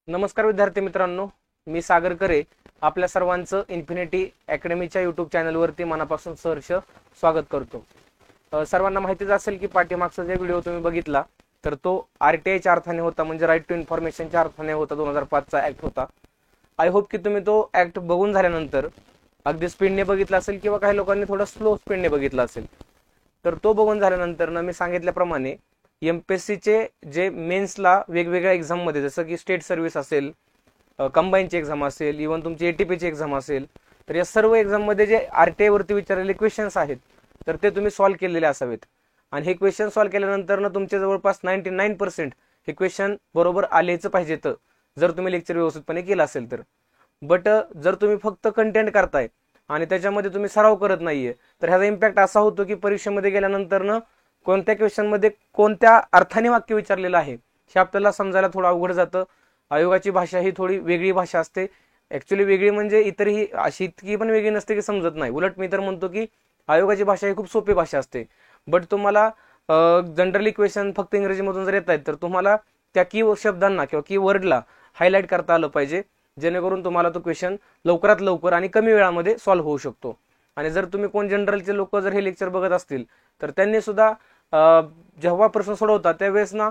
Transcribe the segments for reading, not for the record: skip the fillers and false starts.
नमस्कार विद्यार्थी मित्रांनो, मी सागर करे आपल्या सर्वांचं इन्फिनिटी अकॅडमीच्या यूट्यूब चॅनलवरती मनापासून सहर्ष स्वागत करतो। सर्वांना माहितीच असेल की पाठीमागचा जे व्हिडिओ तुम्ही बघितला तर तो आरटीआयच्या अर्थाने होता, म्हणजे राईट टू इन्फॉर्मेशनच्या अर्थाने होता। 2005 चा ऍक्ट होता। आय होप की तुम्ही तो ऍक्ट बघून झाल्यानंतर अगदी स्पीडने बघितला असेल किंवा काही लोकांनी थोडं स्लो स्पीडने बघितला असेल। तर तो बघून झाल्यानंतर मी सांगितल्याप्रमाणे एमपीएससीचे जे मेन्सला वेगवेगळ्या एक्झाम मध्ये, जसं की स्टेट सर्व्हिस असेल, कंबाईनची एक्झाम असेल, इव्हन तुमची एटीपीची एक्झाम असेल, तर या सर्व एक्झाम मध्ये जे आरटीआय वरती विचारलेले क्वेश्चन्स आहेत तर ते तुम्ही सॉल्व्ह केलेले असावेत। आणि हे क्वेश्चन सॉल्व्ह केल्यानंतर ना तुमचे जवळपास 99% हे क्वेश्चन बरोबर आलेच पाहिजेत, जर तुम्ही लेक्चर व्यवस्थितपणे केलं असेल तर। बट जर तुम्ही फक्त कंटेंट करताय आणि त्याच्यामध्ये तुम्ही सराव करत नाहीये तर ह्याचा इम्पॅक्ट असा होतो की परीक्षेमध्ये गेल्यानंतर ना कोणत्या क्वेश्चन मध्ये कोणत्या अर्थाने वाक्य विचारलेलं आहे हे आपल्याला समजायला थोडं अवघड जातं। आयोगाची भाषा ही थोडी वेगळी भाषा असते। ऍक्च्युली वेगळी म्हणजे इतरही अशी इतकी पण वेगळी नसते की समजत नाही। उलट मी तर म्हणतो की आयोगाची भाषा ही खूप सोपी भाषा असते। बट तुम्हाला जनरली क्वेश्चन फक्त इंग्रजीमधून जर येत आहेत तर तुम्हाला त्या की शब्दांना किंवा की वर्डला हायलाइट करता आलं पाहिजे, जेणेकरून तुम्हाला तो क्वेश्चन लवकरात लवकर आणि कमी वेळामध्ये सॉल्व्ह होऊ शकतो। आणि जर तुम्ही कोण जनरलचे लोक जर हे लेक्चर बघत असतील तर त्यांनी सुद्धा जेव्हा प्रश्न सोडवतात त्यावेळेस ना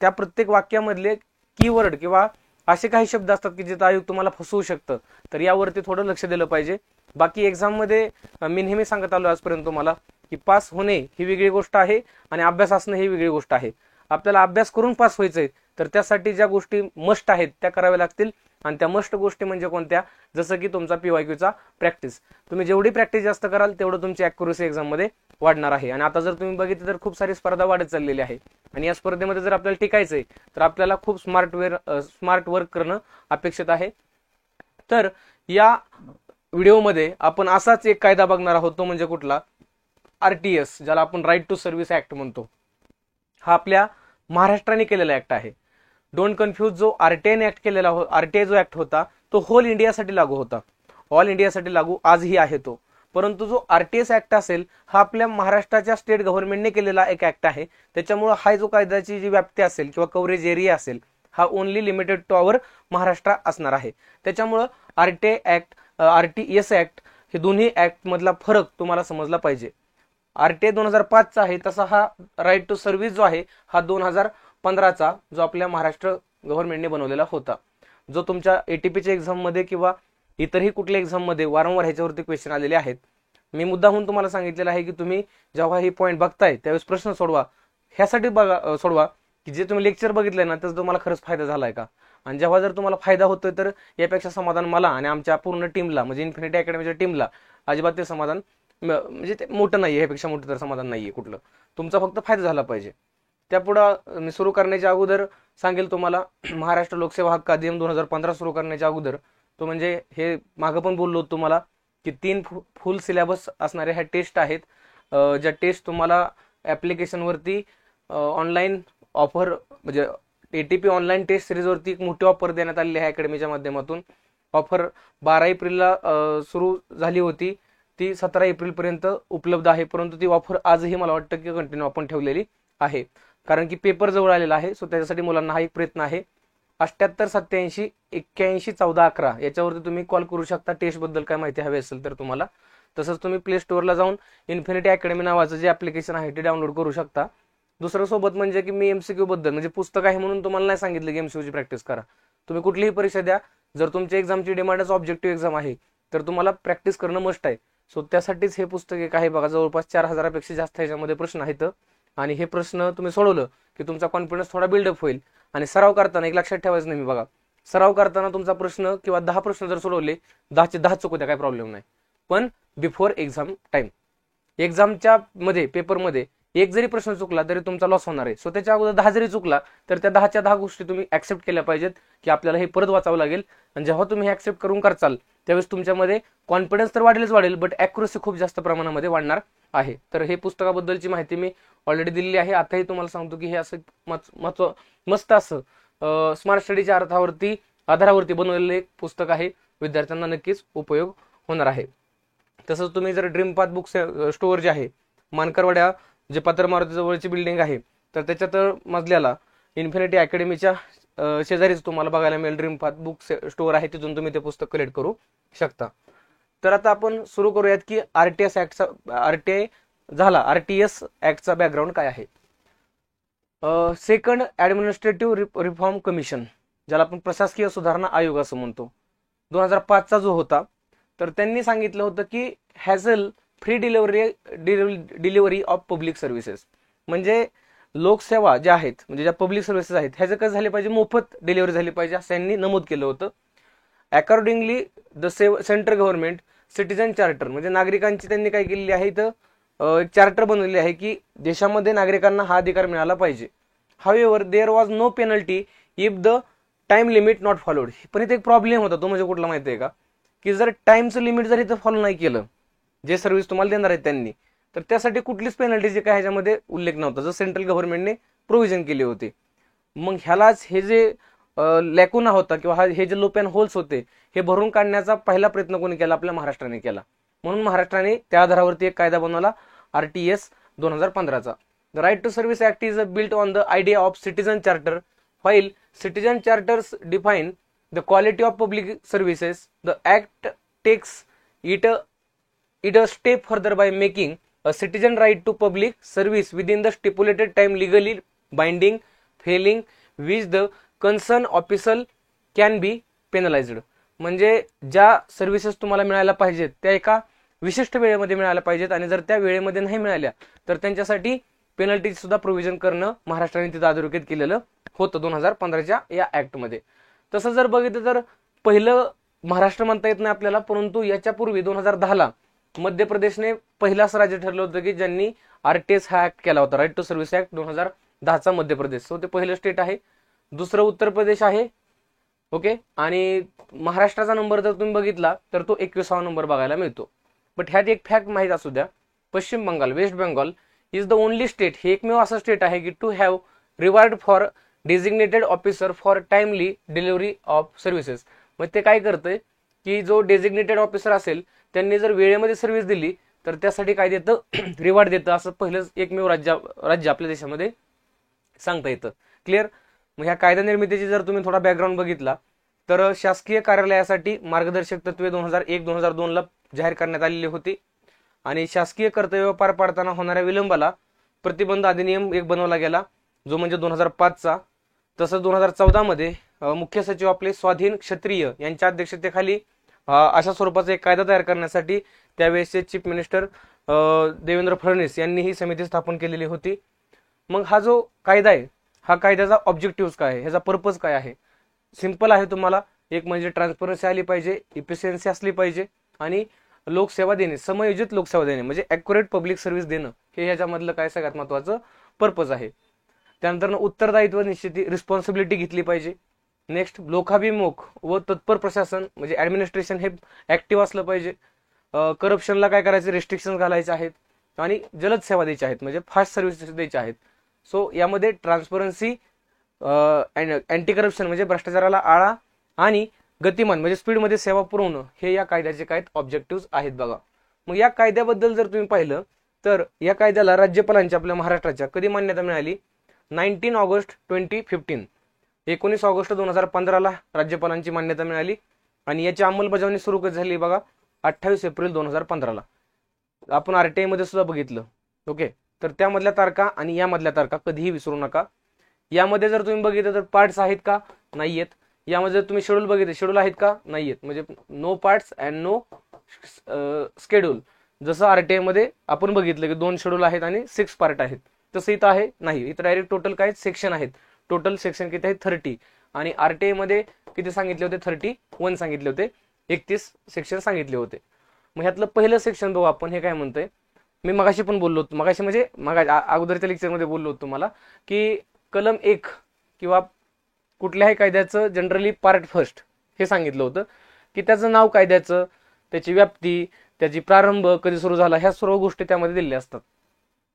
त्या प्रत्येक वाक्यामधले कीवर्ड किंवा असे काही शब्द असतात की जिथे आयोग तुम्हाला फसवू शकतं, तर यावरती थोडं लक्ष दिलं पाहिजे। बाकी एक्झाम मध्ये मी नेहमी सांगत आलो आजपर्यंत तुम्हाला की पास होणे ही वेगळी गोष्ट आहे आणि अभ्यास असणं ही वेगळी गोष्ट आहे। आपल्याला अभ्यास करून पास व्हायचंय तर त्यासाठी ज्या गोष्टी मस्ट आहेत त्या कराव्या लागतील। आणि त्या मस्ट गोष्टी म्हणजे कोणत्या, जसं की तुमचा पीवायक्यूचा प्रॅक्टिस। तुम्ही जेवढी प्रॅक्टिस जास्त कराल तेवढं तुमची अॅक्युरसी एक्झाम मध्ये वाढणार आहे। आणि आता जर तुम्ही बघितलं तर खूप सारी स्पर्धा वाढत चाललेली आहे आणि या स्पर्धेमध्ये जर आपल्याला टिकायचंय तर आपल्याला खूप स्मार्ट वर्क करणं अपेक्षित आहे। तर या व्हिडिओमध्ये आपण असाच एक कायदा बघणार आहोत, तो म्हणजे कुठला, आरटीएस, ज्याला आपण राईट टू सर्व्हिस ऍक्ट म्हणतो। हा आपल्या महाराष्ट्राने केलेला ऍक्ट आहे। डोंट कन्फ्यूज, जो आरटीआयने ऍक्ट केलेला आरटीआय जो ऍक्ट होता तो होल इंडियासाठी लागू होता, ऑल इंडियासाठी लागू आजही आहे तो। परंतु जो आरटीएस ऍक्ट असेल हा आपल्या महाराष्ट्राच्या स्टेट गव्हर्नमेंटने केलेला एक ऍक्ट आहे। त्याच्यामुळे हा जो कायद्याची जी व्याप्ती असेल किंवा कव्हरेज एरिया असेल हा ओनली लिमिटेड टू आवर महाराष्ट्र असणार आहे। त्याच्यामुळे आरटीआय ऍक्ट, आरटीएस ऍक्ट हे दोन्ही ऍक्ट मधला फरक तुम्हाला समजला पाहिजे। आरटीआय 2005 चा आहे, तसा हा राईट टू सर्व्हिस जो आहे हा 2015चा जो आपल्या महाराष्ट्र गव्हर्नमेंटने बनवलेला होता, जो तुमच्या एटीपीच्या एक्झाम मध्ये किंवा इतरही कुठल्या एक्झाम मध्ये वारंवार ह्याच्यावरती क्वेश्चन आलेले आहेत। मी मुद्दामून तुम्हाला सांगितलेलं आहे की तुम्ही जेव्हा हे पॉईंट बघताय त्यावेळेस प्रश्न सोडवा, ह्यासाठी सोडवा की जे तुम्ही लेक्चर बघितलंय ना त्याचा तुम्हाला खरंच फायदा झालाय का। आणि जेव्हा जर तुम्हाला फायदा होतोय तर यापेक्षा समाधान मला आणि आमच्या पूर्ण टीमला, म्हणजे इन्फिनिटी अकॅडमीच्या टीमला अजिबात ते समाधान म्हणजे ते मोठं नाहीये, ह्यापेक्षा मोठं तर समाधान नाहीये कुठलं। तुमचा फक्त फायदा झाला पाहिजे। त्यापुढे मी सुरू करण्याच्या अगोदर सांगेल तुम्हाला, महाराष्ट्र लोकसेवा हक्क अधिनियम 2015 सुरू करण्याच्या अगोदर, तो म्हणजे हे मागं पण बोललो तुम्हाला की 3 फुल सिलेबस असणाऱ्या ह्या टेस्ट आहेत, ज्या टेस्ट तुम्हाला ऍप्लिकेशन वरती ऑनलाईन ऑफर, म्हणजे एटीपी ऑनलाईन टेस्ट सिरीज वरती एक मोठी ऑफर देण्यात आलेली आहे अकॅडमीच्या माध्यमातून। ऑफर 12 एप्रिलला सुरू झाली होती, ती 17 एप्रिल पर्यंत उपलब्ध आहे। परंतु ती ऑफर आजही मला वाटतं की कंटिन्यू आपण ठेवलेली आहे, कारण की पेपर जवळ आलेला आहे। सो त्याच्यासाठी मुलांना हा एक प्रयत्न आहे। 78 87 81 14 11 याच्यावरती तुम्ही कॉल करू शकता, टेस्ट बद्दल काय माहिती हवी असेल तर तुम्हाला। तसंच तुम्ही प्ले स्टोअरला जाऊन इन्फिनिटी अकॅडमी नावाचं जे ऍप्लिकेशन आहे ते डाउनलोड करू शकता। दुसरं सोबत म्हणजे की मी एमसीक्यू बद्दल, म्हणजे पुस्तक आहे म्हणून तुम्हाला नाही सांगितलं की एमसीक्यूची प्रॅक्टिस करा। तुम्ही कुठलीही परीक्षा द्या, जर तुमच्या एक्झामची डिमांडच ऑब्जेक्टिव्ह एक्झाम आहे तर तुम्हाला प्रॅक्टिस करणं मस्ट आहे। सो त्यासाठीच हे पुस्तक एक आहे बघा, जवळपास 4000पेक्षा जास्त ह्याच्यामध्ये प्रश्न आहेत। आणि हे प्रश्न तुम्ही सोडवलं की तुमचा कॉन्फिडन्स थोडा बिल्डअप होईल। आणि सराव करताना एक लक्षात ठेवायचं नाही बघा, सराव करताना तुमचा प्रश्न किंवा 10 प्रश्न जर सोडवले, 10चे 10 चुकू द्या, काही प्रॉब्लेम नाही। पण बिफोर एक्झाम टाइम, एक्झामच्या मध्ये पेपरमध्ये एक जरी प्रश्न चुकला तरी तुमचा लॉस होणार आहे। सो त्याच्या अगोदर 10 जरी चुकला तर त्या 10च्या 10 गोष्टी तुम्ही ऍक्सेप्ट केल्या पाहिजेत की आपल्याला हे परत वाचावं लागेल। आणि जेव्हा तुम्ही हे ऍक्सेप्ट करून करचाल त्यावेळेस तुमच्यामध्ये कॉन्फिडन्स तर वाढेल, बट अॅक्युरसी खूप जास्त प्रमाणामध्ये वाढणार आहे। तर हे पुस्तकाबद्दलची माहिती मी ऑलरेडी दिलेली आहे। आताही तुम्हाला सांगतो की हे असं मस्त असं स्मार्ट स्टडीच्या आधारावरती बनवलेलं एक पुस्तक आहे, विद्यार्थ्यांना नक्कीच उपयोग होणार आहे। तसंच तुम्ही जर ड्रीम पाथ बुक स्टोअर जे आहे मानकरवाड्या, जे पत्र मारुती जवळची बिल्डिंग आहे, तर त्याच्या तर मजल्याला इन्फिनिटी अकॅडमीच्या शेजारीच तुम्हाला बघायला मिळेल ड्रीम पाथ बुक स्टोअर आहे, तिथून तुम्ही ते पुस्तक कलेक्ट करू शकता. तर आता आपण सुरू करूयात की आरटीएस ऍक्टचा बॅकग्राऊंड काय आहे. सेकंड ऍडमिनिस्ट्रेटिव्ह रिफॉर्म कमिशन, ज्याला आपण प्रशासकीय सुधारणा आयोग असं म्हणतो, 2005चा जो होता, तर त्यांनी सांगितलं होतं की Hazel free delivery of public services, म्हणजे लोकसेवा ज्या आहेत, म्हणजे ज्या पब्लिक सर्व्हिसेस आहेत, ह्याचं कसं झाले पाहिजे, मोफत डिलिव्हरी झाली पाहिजे असं त्यांनी नमूद केलं होतं. Accordingly the central government citizen charter, म्हणजे नागरिकांची त्यांनी काय केलेली आहे, तर चार्टर बनवलेली आहे की देशामध्ये नागरिकांना हा अधिकार मिळाला पाहिजे. However there was no penalty if the time limit not followed. पण इथे एक प्रॉब्लेम होता, तो म्हणजे कुठला माहिती आहे का, की जर टाइमचं लिमिट जर इथं फॉलो नाही केलं जे सर्व्हिस तुम्हाला देणार आहेत त्यांनी, तर त्यासाठी कुठलीच पेनल्टीचे काय ह्याच्यामध्ये उल्लेख नव्हता, जो सेंट्रल गव्हर्नमेंटने प्रोव्हिजन केले होते. मग ह्यालाच हे जे लॅकुना होता किंवा हे जे लूप अँड होल्स होते, हे भरून काढण्याचा पहिला प्रयत्न कोणी केला, आपल्या महाराष्ट्राने केला. म्हणून महाराष्ट्राने त्या आधारावरती एक कायदा बनवला, आरटीएस 2015चा. The right to service act is built on the idea of citizen charter. While citizen charters define the quality of public services, the act takes it a step further by making a citizen right to public service within the stipulated time legally binding, failing which the concerned official can be penalized. म्हणजे ज्या services तुम्हाला मिळायला पाहिजेत त्या एका विशिष्ट वेळेमध्ये मिळायला पाहिजेत, आणि जर त्या वेळेमध्ये नाही मिळाल्या तर त्यांच्यासाठी पेनल्टी सुद्धा प्रोव्हिजन करणं महाराष्ट्राने तिथं अधोरेखित केलेलं होतं 2015च्या या ऍक्टमध्ये. तसं जर बघितलं तर पहिलं महाराष्ट्र म्हणता येत नाही आपल्याला, परंतु याच्यापूर्वी 2010ला मध्य प्रदेशने पहिलं असं राज्य ठरलं होतं की ज्यांनी आरटीएस हा ऍक्ट केला होता, right to service act 2010चा Madhya Pradesh. So ते पहिलं स्टेट आहे. दुसरं उत्तर प्रदेश आहे. ओके, आणि महाराष्ट्राचा नंबर जर तुम्ही बघितला तर तो 21वा नंबर बघायला मिळतो. बट ह्यात एक फॅक्ट माहीत असू द्या, Paschim Bengal, west Bengal is the only state, हे एकमेव असं स्टेट आहे की to have reward for designated officer for timely delivery of services. मग ते काय करतंय की जो डेझिग्नेटेड ऑफिसर असेल त्यांनी जर वेळेमध्ये सर्व्हिस दिली तर त्यासाठी काय देतं, रिवॉर्ड देतं, असं पहिलंच एकमेव राज्य आपल्या देशामध्ये सांगता येतं. क्लिअर. मग ह्या कायदा निर्मितीची जर तुम्ही थोडा बॅकग्राऊंड बघितला तर शासकीय कार्यालयासाठी मार्गदर्शक तत्वे 2001-2002ला जाहीर करण्यात आलेली होती, आणि शासकीय कर्तव्य पार पाडताना होणाऱ्या विलंबाला प्रतिबंध अधिनियम एक बनवला गेला, जो म्हणजे 2005चा. तसंच 2014मध्ये मुख्य सचिव आपले स्वाधीन क्षत्रिय यांच्या अध्यक्षतेखाली अशा स्वरूपाचा एक कायदा तयार करण्यासाठी त्यावेळेसचे चीफ मिनिस्टर देवेंद्र फडणवीस यांनी ही समिती स्थापन केलेली होती. मग हा जो कायदा आहे, हा कायद्याचा ऑब्जेक्टिव्ह काय आहे, ह्याचा पर्पज काय आहे, सिंपल आहे तुम्हाला. एक म्हणजे ट्रान्सपरन्सी आली पाहिजे, इफिशियन्सी असली पाहिजे, आणि लोकसेवा देणे, समयोजित लोकसेवा देणे, म्हणजे ॲक्युरेट पब्लिक सर्व्हिस देणं, हे ह्याच्यामधलं काय सगळ्यात महत्वाचं पर्पज आहे. त्यानंतर उत्तरदायित्व निश्चिती, रिस्पॉन्सिबिलिटी घेतली पाहिजे. नेक्स्ट, लोकाभिमुख व तत्पर प्रशासन, म्हणजे ऍडमिनिस्ट्रेशन हे ऍक्टिव्ह असलं पाहिजे. करप्शनला काय करायचे, रिस्ट्रिक्शन घालायचे आहेत, आणि जलद सेवा द्यायच्या आहेत, म्हणजे फास्ट सर्व्हिसेस द्यायच्या आहेत. सो यामध्ये ट्रान्सपरन्सी, अँटी करप्शन म्हणजे भ्रष्टाचाराला आळा, आणि गतिमान म्हणजे स्पीडमध्ये सेवा पुरवणं, हे या कायद्याचे काय ऑब्जेक्टिव्ह आहेत बघा. मग या कायद्याबद्दल जर तुम्ही पाहिलं तर या कायद्याला राज्यपालांच्या आपल्या महाराष्ट्राच्या कधी मान्यता मिळाली, 19 ऑगस्ट 2015, 19 ऑगस्ट 2015ला राज्यपालांची मान्यता मिळाली, आणि याची अंमलबजावणी सुरू कधी झाली बघा, 28 एप्रिल 2015ला. आपण आरटीआय मध्ये सुद्धा बघितलं. ओके, तर त्यामधल्या तारखा आणि यामधल्या तारखा कधीही विसरू नका. यामध्ये जर तुम्ही बघितलं तर पार्ट्स आहेत का, नाहीयेत. यामध्ये जर तुम्ही शेड्यूल बघितलं, शेड्यूल आहेत का, नाहीयेत, म्हणजे no parts and no schedule. जसं आरटीआय मध्ये आपण बघितलं की 2 शेड्यूल आहेत आणि 6 पार्ट आहेत, तसं इथं आहे नाही. इथं डायरेक्ट टोटल काय सेक्शन आहेत, टोटल सेक्शन किती आहेत, 30, आणि आरटीआय मध्ये किती सांगितले होते, 31 सांगितले होते, 31 सेक्शन सांगितले होते. मग ह्यातलं पहिलं सेक्शन बघू आपण, हे काय म्हणतंय. मी मगाशी पण बोललो होतो, मगाशी म्हणजे अगोदरच्या लेक्चरमध्ये बोललो होतो तुम्हाला की कलम 1 किंवा कुठल्याही कायद्याचं जनरली पार्ट फर्स्ट हे सांगितलं होतं की त्याचं नाव कायद्याचं, त्याची व्याप्ती, त्याची प्रारंभ कधी सुरू झाला, ह्या सर्व गोष्टी त्यामध्ये दिलेल्या असतात.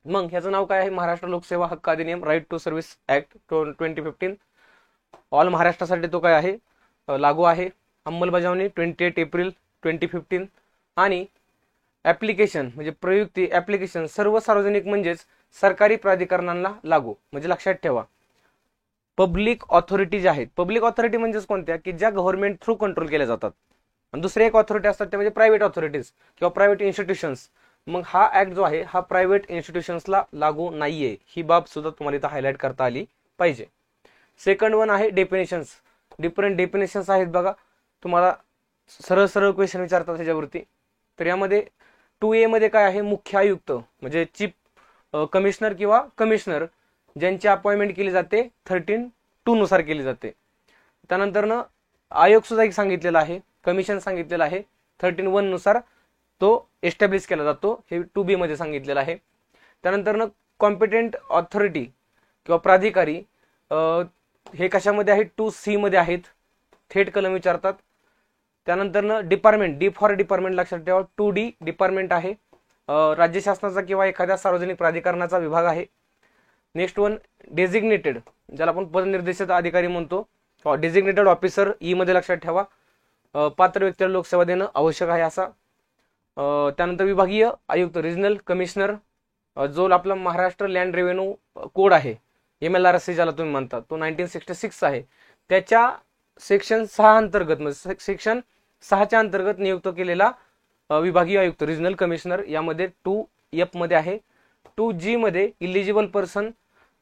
मग ह्याचं नाव काय आहे, महाराष्ट्र लोकसेवा हक्क अधिनियम, right to service act 2015. All महाराष्ट्रासाठी तो काय आहे, लागू आहे. अंमलबजावणी 28 एप्रिल 2015, आणि ऍप्लिकेशन म्हणजे प्रयुक्ती, ऍप्लिकेशन सर्व सार्वजनिक म्हणजेच सरकारी प्राधिकरणांना लागू. म्हणजे लक्षात ठेवा, पब्लिक ऑथॉरिटी ज्या आहेत, पब्लिक ऑथॉरिटी म्हणजेच कोणत्या, की ज्या गव्हर्नमेंट थ्रू कंट्रोल केल्या जातात. आणि दुसरे एक ऑथॉरिटी असतात ते म्हणजे प्रायव्हेट ऑथॉरिटीज किंवा प्रायव्हेट इन्स्टिट्यूशन्स. मग हा ऍक्ट जो आहे हा प्रायव्हेट इन्स्टिट्यूशन्सला लागू नाहीये, ही बाब सुद्धा तुम्हाला इथं हायलाइट करता आली पाहिजे. सेकंड वन आहे डेफिनेशन्स. डिफरंट डेफिनेशन्स आहेत बघा, तुम्हाला सरळ सरळ क्वेश्चन विचारतात त्याच्यावरती. तर यामध्ये 2A मध्ये काय आहे, मुख्य आयुक्त म्हणजे चीफ कमिशनर किंवा कमिशनर ज्यांची अपॉइंटमेंट केली जाते 13(2) नुसार केली जाते. त्यानंतर आयोग सुद्धा एक सांगितलेला आहे, कमिशन सांगितलेलं आहे 13(1) नुसार तो एस्टॅब्लिश केला जातो, हे 2B मध्ये सांगितलेलं आहे. त्यानंतर कॉम्पिटेंट ऑथॉरिटी किंवा प्राधिकारी हे कशामध्ये आहेत, 2C मध्ये आहेत, थेट कलम विचारतात. त्यानंतर डिपार्टमेंट, डी फॉर डिपार्टमेंट लक्षात ठेवा, 2D डिपार्टमेंट आहे, राज्य शासनाचा किंवा एखाद्या सार्वजनिक प्राधिकरणाचा विभाग आहे. नेक्स्ट वन डेझिग्नेटेड, ज्याला आपण पदनिर्देशित अधिकारी म्हणतो, डेझिग्नेटेड ऑफिसर ई मध्ये लक्षात ठेवा, पात्र व्यक्तीला लोकसेवा देणं आवश्यक आहे असा. त्यानंतर विभागीय आयुक्त रिजनल कमिशनर, जो आपला महाराष्ट्र लँड रेव्हेन्यू कोड आहे MLRC ज्याला तुम्ही म्हणता, तो 1966 आहे, त्याच्या सेक्शन 6 अंतर्गत म्हणजे सेक्शन 6च्या अंतर्गत नियुक्त केलेला विभागीय आयुक्त रिजनल कमिशनर. यामध्ये 2F मध्ये आहे. 2G मध्ये इलिजिबल पर्सन,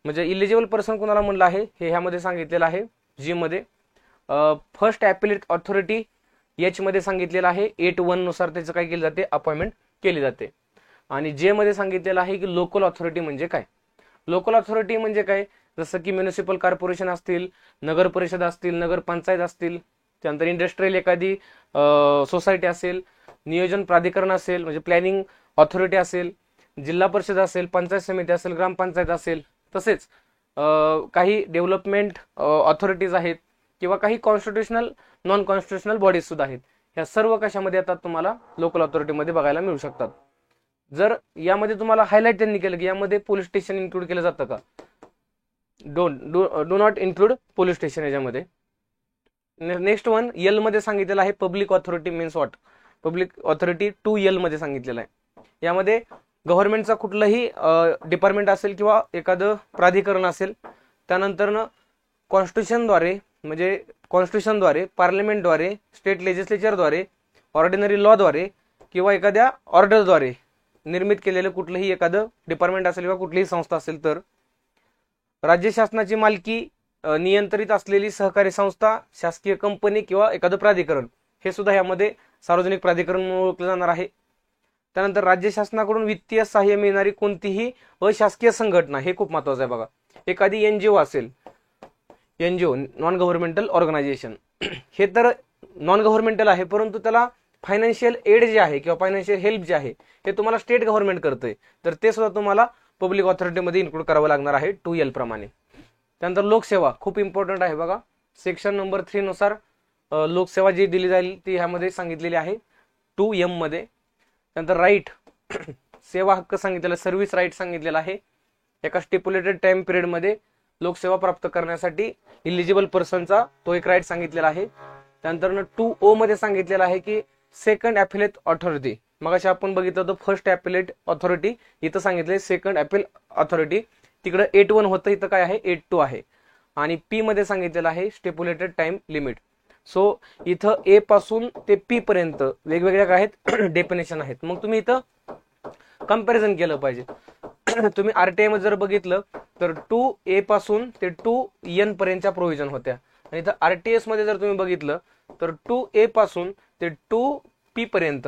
म्हणजे इलिजिबल पर्सन कोणाला म्हणलं आहे हे ह्यामध्ये सांगितलेलं आहे G मध्ये. फर्स्ट ॲपिलेट ऑथॉरिटी H मध्ये सांगितलेलं आहे 8(1) नुसार त्याचं काय केलं जाते, अपॉइंटमेंट केली जाते. आणि J मध्ये सांगितलेलं आहे की लोकल ऑथॉरिटी म्हणजे काय. लोकल ऑथॉरिटी म्हणजे काय, जसं की म्युनिसिपल कॉर्पोरेशन असतील, नगर परिषद असतील, नगर पंचायत असतील, त्यानंतर इंडस्ट्रियल एखादी सोसायटी असेल, नियोजन प्राधिकरण असेल म्हणजे प्लॅनिंग ऑथॉरिटी असेल, जिल्हा परिषद असेल, पंचायत समिती असेल, ग्रामपंचायत असेल, तसेच काही डेव्हलपमेंट ऑथॉरिटीज आहेत किंवा काही कॉन्स्टिट्युशनल नॉन कॉन्स्टिट्युशनल बॉडीज सुद्धा आहेत. ह्या सर्व कशामध्ये येतात, तुम्हाला लोकल ऑथॉरिटीमध्ये बघायला मिळू शकतात. जर यामध्ये तुम्हाला हायलाइट त्यांनी केलं की यामध्ये पोलीस स्टेशन इन्क्लूड केलं जातं का, do not include police station याच्यामध्ये. नेक्स्ट वन L मध्ये सांगितलेलं आहे public authority means what, public authority 2L मध्ये सांगितलेलं आहे. यामध्ये गव्हर्नमेंटचा कुठलंही डिपार्टमेंट असेल किंवा एखादं प्राधिकरण असेल, त्यानंतर कॉन्स्टिट्यूशनद्वारे म्हणजे कॉन्स्टिट्यूशनद्वारे, पार्लमेंटद्वारे, स्टेट लेजिस्लेचरद्वारे, ऑर्डिनरी लॉद्वारे किंवा एखाद्या ऑर्डरद्वारे निर्मित केलेलं कुठलंही एखादं डिपार्टमेंट असेल किंवा कुठलीही संस्था असेल, तर राज्य शासनाची मालकी नियंत्रित असलेली सहकारी संस्था, शासकीय कंपनी किंवा एखादं प्राधिकरण, हे सुद्धा यामध्ये सार्वजनिक प्राधिकरण म्हणून ओळखलं जाणार आहे. त्यानंतर राज्य शासनाकडून वित्तीय सहाय्य मिळणारी कोणतीही अशासकीय संघटना, हे खूप महत्वाचं आहे बघा. एखादी NGO असेल, NGO नॉन गव्हर्नमेंटल ऑर्गनायझेशन, हे तर नॉन गव्हर्नमेंटल आहे, परंतु त्याला फायनान्शियल एड जे आहे किंवा फायनान्शियल हेल्प जे आहे हे तुम्हाला स्टेट गव्हर्नमेंट करतंय, तर ते सुद्धा तुम्हाला पब्लिक ऑथॉरिटीमध्ये इन्क्लूड करावं लागणार आहे 2L प्रमाणे. त्यानंतर लोकसेवा खूप इम्पॉर्टंट आहे बघा, सेक्शन नंबर 3 नुसार लोकसेवा जी दिली जाईल ती ह्यामध्ये सांगितलेली आहे 2M मध्ये. त्यानंतर राईट, सेवा हक्क सांगितलेला, सर्व्हिस राईट सांगितलेला आहे. एका स्टिप्युलेटेड टाइम पिरियड मध्ये लोकसेवा प्राप्त करण्यासाठी इलिजिबल पर्सनचा तो एक राईट सांगितलेला आहे. त्यानंतर 2O मध्ये सांगितलेलं आहे की सेकंड ॲपिलेट ऑथॉरिटी, मग अशा आपण बघितलं होतं फर्स्ट ॲपिलेट ऑथॉरिटी, इथं सांगितलंय सेकंड ॲपिल ऑथॉरिटी. तिकडे 8(1) होतं, इथं काय आहे 8(2) आहे. आणि P मध्ये सांगितलेलं आहे स्टिप्युलेटेड टाइम लिमिट. सो इथं A पासून ते P पर्यंत वेगवेगळ्या काय आहेत डेफिनेशन आहेत. मग तुम्ही इथं कंपॅरिझन केलं पाहिजे. तुम्ही RTI मध्ये जर बघितलं तर 2A पासून ते 2N पर्यंतच्या प्रोव्हिजन होत्या, आणि इथं RTS मध्ये जर तुम्ही बघितलं तर 2A पासून ते 2P पर्यंत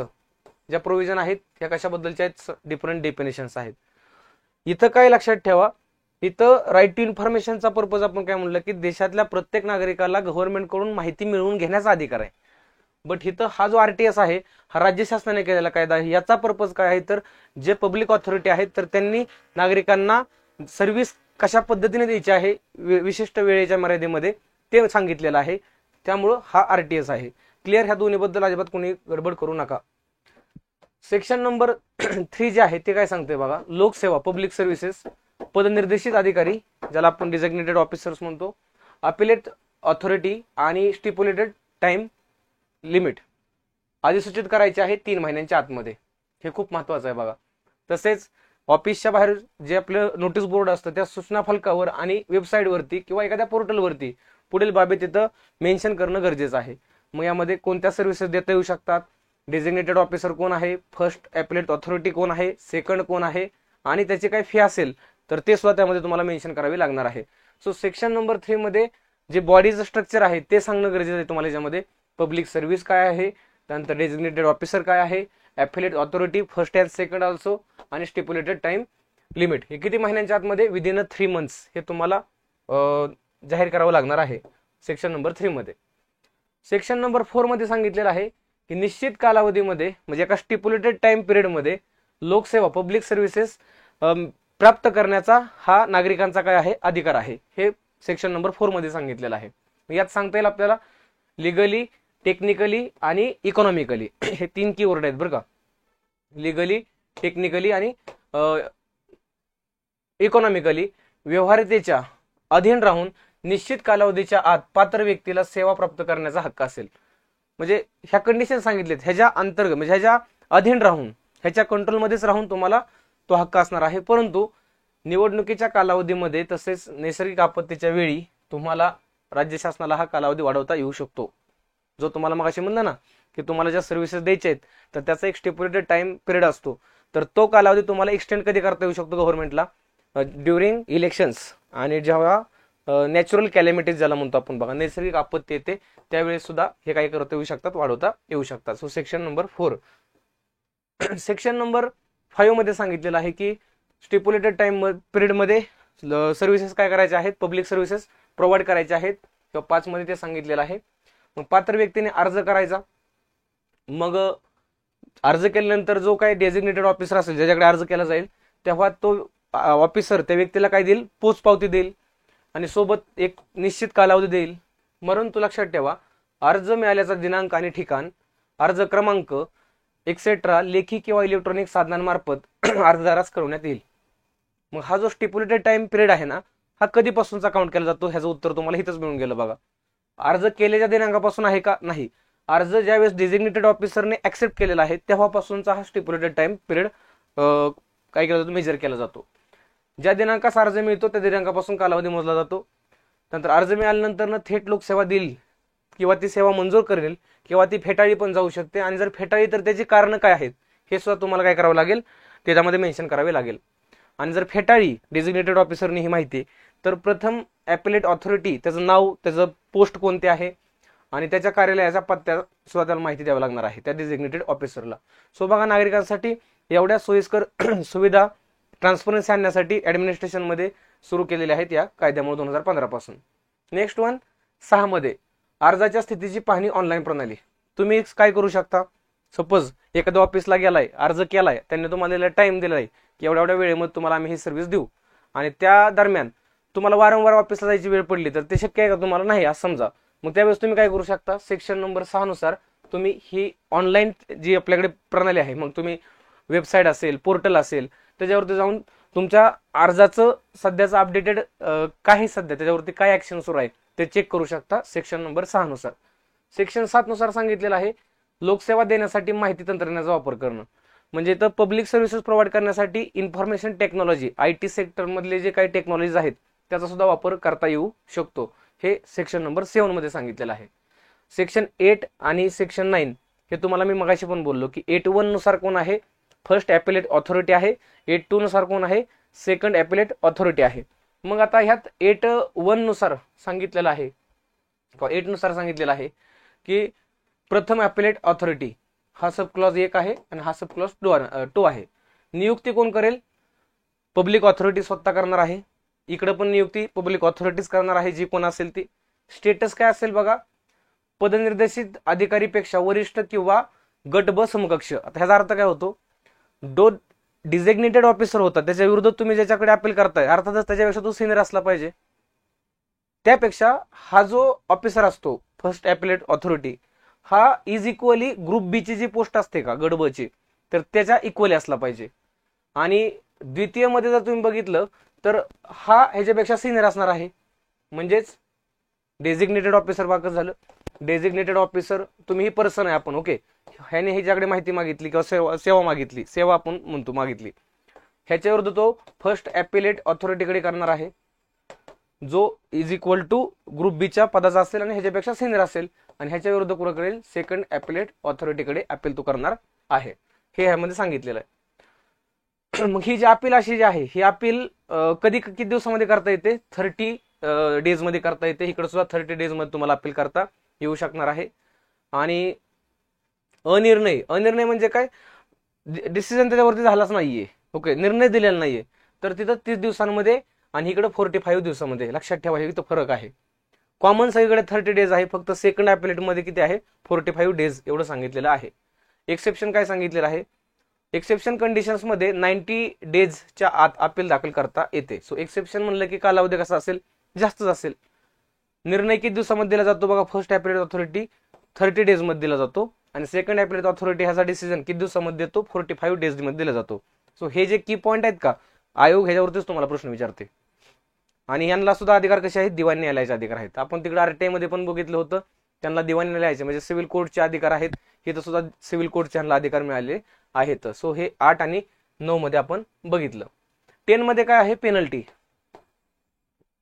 ज्या प्रोव्हिजन आहेत त्या कशाबद्दलच्या आहेत, डिफरंट डेफिनेशन्स आहेत. इथं काय लक्षात ठेवा, इथं राईट टू इन्फॉर्मेशनचा पर्पज आपण काय म्हणलं की देशातल्या प्रत्येक नागरिकाला गव्हर्नमेंटकडून माहिती मिळवून घेण्याचा अधिकार आहे. बट इथं हा जो RTS आहे हा राज्य शासनाने केलेला कायदा आहे. याचा पर्पज काय आहे, तर जे पब्लिक ऑथॉरिटी आहेत तर त्यांनी नागरिकांना सर्व्हिस कशा पद्धतीने द्यायची आहे विशिष्ट वेळेच्या मर्यादेमध्ये ते सांगितलेलं आहे. त्यामुळं हा RTS आहे. क्लिअर, ह्या दोन्हीबद्दल अजिबात कोणी गडबड करू नका. सेक्शन नंबर 3 जे आहे ते काय सांगते बघा, लोकसेवा पब्लिक सर्व्हिसेस, पदनिर्देशित अधिकारी ज्याला आपण डिझिग्नेटेड ऑफिसर्स म्हणतो, अपिलेट ऑथॉरिटी आणि स्टिप्युलेटेड टाइम लिमिट अधिसूचित करायचे आहे 3 महिन्यांच्या आतमध्ये. हे खूप महत्वाचं आहे बघा. तसेच ऑफिसच्या बाहेर जे आपलं नोटीस बोर्ड असतं त्या सूचना फलकावर आणि वेबसाईटवरती किंवा एखाद्या पोर्टलवरती पुढील बाबी तिथं मेन्शन करणं गरजेचं आहे. मग यामध्ये कोणत्या सर्व्हिसेस देता येऊ शकतात, डेझिग्नेटेड ऑफिसर कोण आहे, फर्स्ट ॲपिलेट ऑथॉरिटी कोण आहे, सेकंड कोण आहे, आणि त्याची काही फी असेल तर ते सुद्धा त्यामध्ये तुम्हाला मेन्शन करावी लागणार आहे. सो सेक्शन नंबर 3 मध्ये जे बॉडीचं स्ट्रक्चर आहे ते सांगणं गरजेचं आहे तुम्हाला. याच्यामध्ये पब्लिक सर्व्हिस काय आहे, त्यानंतर डेझिग्नेटेड ऑफिसर काय आहे, affiliate authority first and second also, आणि स्टिप्युलेटेड टाइम लिमिट हे किती महिन्यांच्या आतमध्ये विदिन 3 मंथ्स हे तुम्हाला जाहीर करावं लागणार आहे सेक्शन नंबर 3 मध्ये. सेक्शन नंबर 4 मध्ये सांगितलेलं आहे की निश्चित कालावधीमध्ये म्हणजे एका स्टिप्युलेटेड टाइम पिरियडमध्ये लोकसेवा पब्लिक सर्व्हिसेस प्राप्त करण्याचा हा नागरिकांचा काय आहे, अधिकार आहे. हे सेक्शन नंबर 4 मध्ये सांगितलेलं आहे. यात सांगता येईल आपल्याला लिगली, टेक्निकली आणि इकॉनॉमिकली हे 3 कीवर्ड आहेत बरं का. लिगली, टेक्निकली आणि इकॉनॉमिकली व्यवहार्यतेच्या अधीन राहून निश्चित कालावधीच्या आत पात्र व्यक्तीला सेवा प्राप्त करण्याचा हक्क असेल. म्हणजे ह्या कंडिशन सांगितलेत, ह्याच्या अंतर्गत म्हणजे ह्याच्या अधीन राहून, ह्याच्या कंट्रोलमध्येच राहून तुम्हाला तो हक्क असणार आहे. परंतु निवडणुकीच्या कालावधीमध्ये तसेच नैसर्गिक आपत्तीच्या वेळी तुम्हाला राज्य शासनाला हा कालावधी वाढवता येऊ शकतो. जो तुम्हाला मगाशी म्हणलं ना की तुम्हाला ज्या सर्व्हिसेस द्यायच्या आहेत तर त्याचा एक स्टिप्युलेटेड टाइम पिरियड असतो, तर तो कालावधी तुम्हाला एक्सटेंड कधी करता येऊ शकतो गव्हर्नमेंटला, ड्युरिंग इलेक्शन्स आणि जेव्हा नॅचरल कॅलॅमिटीज ज्याला म्हणतो आपण बघा, नैसर्गिक आपत्ती येते त्यावेळेस सुद्धा हे काही करता येऊ शकतात, वाढवता येऊ शकतात. So section number 4. Section number 5 मध्ये सांगितलेलं आहे की स्टिप्युलेटेड टाइम पिरियड मध्ये सर्व्हिसेस काय करायचे आहेत, पब्लिक सर्व्हिसेस प्रोव्हाइड करायचे आहेत. किंवा 5 मध्ये ते सांगितलेलं आहे. मग पात्र व्यक्तीने अर्ज करायचा. मग अर्ज केल्यानंतर जो काही डेझिग्नेटेड ऑफिसर असेल ज्याच्याकडे अर्ज केला जाईल तेव्हा तो ऑफिसर त्या व्यक्तीला काय देईल, पोचपावती देईल आणि सोबत एक निश्चित कालावधी देईल. म्हणून तू लक्षात ठेवा, अर्ज मिळाल्याचा दिनांक आणि ठिकाण, अर्ज क्रमांक एक्सेट्रा लेखी किंवा इलेक्ट्रॉनिक साधनांमार्फत अर्जदारास कळवण्यात येईल. मग हा जो स्टिप्युलेटेड टाइम पिरियड आहे ना, हा कधीपासूनचा काउंट केला जातो, ह्याचं उत्तर तुम्हाला इथंच मिळून गेलं बघा. अर्ज केलेल्या दिनांकापासून आहे का, नाही. अर्ज ज्यावेळेस डेझिग्नेटेड ऑफिसरने ऍक्सेप्ट केलेला आहे तेव्हापासूनचा हा स्टिप्युलेटेड टाइम पिरियड काय केला जातो, मेजर केला जातो. ज्या दिनांकास अर्ज मिळतो त्या दिनांकापासून कालावधी मोजला जातो. नंतर अर्ज मिळाल्यानंतर थेट लोकसेवा देईल किंवा ती सेवा मंजूर करेल किंवा ती फेटाळली पण जाऊ शकते. आणि जर फेटाळली तर त्याची कारण काय आहेत हे सुद्धा तुम्हाला काय करावं लागेल, त्याच्यामध्ये मेन्शन करावे लागेल. आणि जर फेटाळी डेझिग्नेटेड ऑफिसरनी ही माहिती, तर प्रथम ॲपिलेट ऑथॉरिटी त्याचं नाव, त्याचं पोस्ट कोणते आहे आणि त्याच्या कार्यालयाचा पत्त्या सुद्धा त्याला माहिती द्यावी लागणार आहे त्या डेझिग्नेटेड ऑफिसरला. सो बघा, नागरिकांसाठी एवढ्या सोयीस्कर सुविधा ट्रान्सपरन्सी आणण्यासाठी ऍडमिनिस्ट्रेशनमध्ये सुरू केलेल्या आहेत या कायद्यामुळे 2015 पासून. नेक्स्ट वन 6 मध्ये अर्जाच्या स्थितीची पाहणी ऑनलाईन प्रणाली. तुम्ही काय करू शकता, सपोज एखाद्या ऑफिसला गेलाय, अर्ज केलाय, त्यांनी तुम्हाला टाइम दिलाय की एवढ्या एवढ्या वेळेमध्ये तुम्हाला आम्ही ही सर्व्हिस देऊ, आणि त्या दरम्यान तुम्हाला वारंवार ऑफिसला जायची वेळ पडली तर ते शक्य आहे का तुम्हाला, नाही असं समजा. मग त्यावेळेस तुम्ही काय करू शकता, सेक्शन नंबर 6 नुसार तुम्ही ही ऑनलाईन जी आपल्याकडे प्रणाली आहे, मग तुम्ही वेबसाईट असेल, पोर्टल असेल, त्याच्यावरती जाऊन तुमच्या अर्जाचं सध्याचं अपडेटेड काय सध्या त्याच्यावरती काय ऍक्शन सुरू आहे ते चेक करू शकता सेक्शन नंबर 6 नुसार. सेक्शन 7 नुसार सांगितलेलं आहे लोकसेवा देण्यासाठी माहिती तंत्रज्ञानाचा वापर करणं. म्हणजे तर पब्लिक सर्व्हिसेस प्रोव्हाइड करण्यासाठी इन्फॉर्मेशन टेक्नॉलॉजी, IT सेक्टर मधले जे काही टेक्नॉलॉजीज आहेत त्याचा सुद्धा वापर करता येऊ शकतो. हे सेक्शन नंबर 7 मध्ये सांगितलेलं आहे. सेक्शन 8 आणि सेक्शन 9 हे तुम्हाला मी मगाशी पण बोललो की 8(1) नुसार कोण आहे, फर्स्ट ॲपिलेट ऑथॉरिटी आहे. 8(2) नुसार कोण आहे, सेकंड ॲपिलेट ऑथॉरिटी आहे. मग आता ह्यात 8(1) नुसार सांगितलेलं आहे, 8 नुसार सांगितलेलं आहे की प्रथम ॲपिलेट ऑथॉरिटी हा सब क्लॉज 1 आहे आणि हा सब क्लॉज 2 आहे. नियुक्ती कोण करेल, पब्लिक ऑथॉरिटी स्वतः करणार आहे. इकडे पण नियुक्ती पब्लिक ऑथॉरिटीज करणार आहे, जी कोण असेल ती. स्टेटस काय असेल बघा, पदनिर्देशित अधिकारीपेक्षा वरिष्ठ किंवा गट ब समकक्ष. आता ह्याचा अर्थ काय होतो, जो डिझिग्नेटेड ऑफिसर होता त्याच्या विरुद्ध तुम्ही ज्याच्याकडे अपील करताय, अर्थातच त्याच्यापेक्षा तो सिनियर असला पाहिजे. त्यापेक्षा हा जो ऑफिसर असतो फर्स्ट ॲपिलेट ऑथॉरिटी हा इज इक्वली ग्रुप बी ची जी पोस्ट असते का गट ब ची, तर त्याच्या इक्वली असला पाहिजे. आणि द्वितीय मध्ये जर तुम्ही बघितलं तर हा ह्याच्यापेक्षा सिनियर असणार आहे. म्हणजेच डेझिग्नेटेड ऑफिसर बाकच झालं. डेझिग्नेटेड ऑफिसर तुम्ही ही पर्सन आहे आपण, ओके, ह्याने ह्याच्याकडे माहिती मागितली किंवा सेवा मागितली, सेवा आपण म्हणतो मागितली, ह्याच्या विरुद्ध तो फर्स्ट ॲपिलेट ऑथॉरिटीकडे करणार आहे, जो इज इक्वल टू ग्रुप बीच्या पदाचा असेल आणि ह्याच्यापेक्षा सिनियर असेल, आणि ह्याच्या विरुद्ध कुठं करेल, सेकंड ॲपिलेट ऑथॉरिटीकडे अपील तो करणार आहे, हे ह्यामध्ये सांगितलेलं आहे. मग ही जी अपील अशी जी आहे, ही अपील कधी किती दिवसामध्ये करता येते, 30 डेज मध्ये करता येते. इकडे सुद्धा 30 डेज मध्ये तुम्हाला अपील करता येऊ शकणार आहे. आणि अनिर्णय म्हणजे काय, डिसिजन त्याच्यावरती झालाच नाहीये, ओके, निर्णय दिलेला नाहीये, तर तिथं 30 दिवसांमध्ये आणि इकडे 45 दिवसामध्ये. लक्षात ठेवा, हे तो फरक आहे. कॉमन सगळीकडे 30 डेज आहे, फक्त सेकंड ॲपिलेट मध्ये किती आहे, 45 डेज एवढं सांगितलेलं आहे. एक्सेप्शन काय सांगितलेलं आहे, एक्सेप्शन कंडिशन्स मध्ये 90 डेजच्या आत अपील दाखल करता येते. सो एक्सेप्शन म्हणलं की कालावधी कसा असेल, जास्तच असेल. निर्णय किती दिवसामध्ये दिला जातो बघा, फर्स्ट ॲपिलेट ऑथॉरिटी 30 डेज मध्ये दिला जातो, आणि सेकंड ॲपिलेट ऑथॉरिटी ह्याचा डिसिजन किती दिवसामध्ये देतो, 45 डेज मध्ये दिला जातो. सो हे जे की पॉईंट आहेत का, आयोग ह्याच्यावरतीच तुम्हाला प्रश्न विचारते. आणि यांना सुद्धा अधिकार कसे आहेत, दिवाणी न्यायालयाचे अधिकार आहेत. आपण तिकडे आरटीआय मध्ये पण बघितलं होतं, त्यांना दिवाणी न्यायालयाचे म्हणजे सिव्हिल कोर्टचे अधिकार आहेत. इथं सुद्धा सिव्हिल कोर्टचे यांना अधिकार मिळाले आहेत. सो हे 8 आणि 9 मध्ये आपण बघितलं. 10 मध्ये काय आहे, पेनल्टी,